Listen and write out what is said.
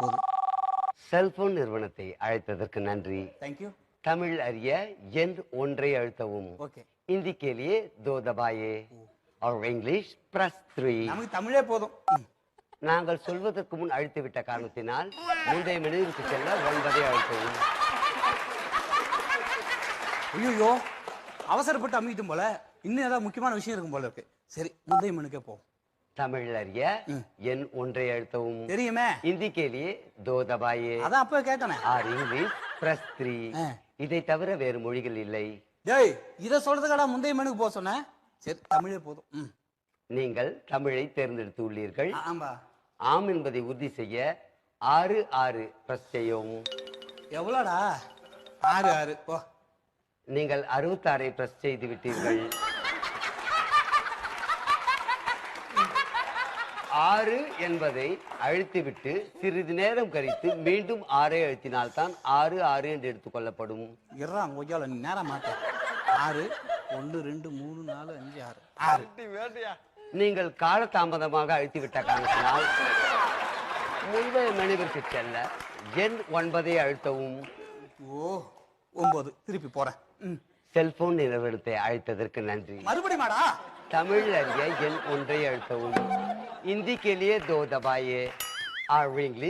போதும். செல்போன் நிறுவனத்தை அழைத்ததற்கு நன்றி. தேங்க்யூ. தமிழ் அறிய எண் ஒன்றை அழுத்தவும். ஓகே. हिंदी के लिए 2 दबाइए और इंग्लिश प्लस 3. நமக்கு தமிழே போதும். நாங்கள் சொல்வதற்கு முன் அழுத்திவிட்ட காரணத்தினால் முந்தைய மெனுவிற்கு செல்ல 9ஐ அழுத்தவும். ஐயோ, அவசரப்பட்டு அமுக்கிட்டும் போல. இன்னும் ஏதாவது முக்கியமான விஷயம் இருக்கும் போல இருக்கு. சரி, முந்தைய மெனுக்கே போ. தமிழ் அறிய எண் ஒன்றை அழுத்தவும். தெரியுமே. हिंदी के लिए 2 दबाइए அதான் அப்ப கேட்கணும். और इंग्लिश प्लस 3. இதை தவிர வேறு மொழிகள் இல்லை. டேய், இத சொல்றதுக்கடா முந்தைய மெனுக்கு போக சொன்னேன். சரி, தமிழே போதும். நீங்கள் தமிழை தேர்ந்தெடுத்து உள்ளீர்கள். ஆமா. ஆம் என்பதை உறுதி செய்ய 6 பிரஸ் செய்யவும். எவ்வளோடா? 6 போ. நீங்கள் 66ஐ பிரஸ் செய்து விட்டீர்கள். 6 என்பதை அழுத்திவிட்டு சிறிது நேரம் கழித்து மீண்டும் 6ஐ அழுத்தினால்தான் 6 என்று எடுத்துக்கொள்ளப்படும். இருறா கொய்யால, நீ நேரம் மாட்ட. 6 1 2 3 4 5 6. நீங்கள் காலதாமதமாக அழுத்திவிட்ட காரணத்தினால் முந்தைய மெனுவிற்கு செல்ல எண் 9ஐ அழுத்தவும். ஓ, 9. திருப்பி போறேன். செல்போன் நிறுவனத்தை அழைத்ததற்கு நன்றி. மறுபடியுமாடா? தமிழ் அறிய எண் ஒன்றை அழுத்தவும். हिंदी के लिए 2 दबाइए और इंग्लिश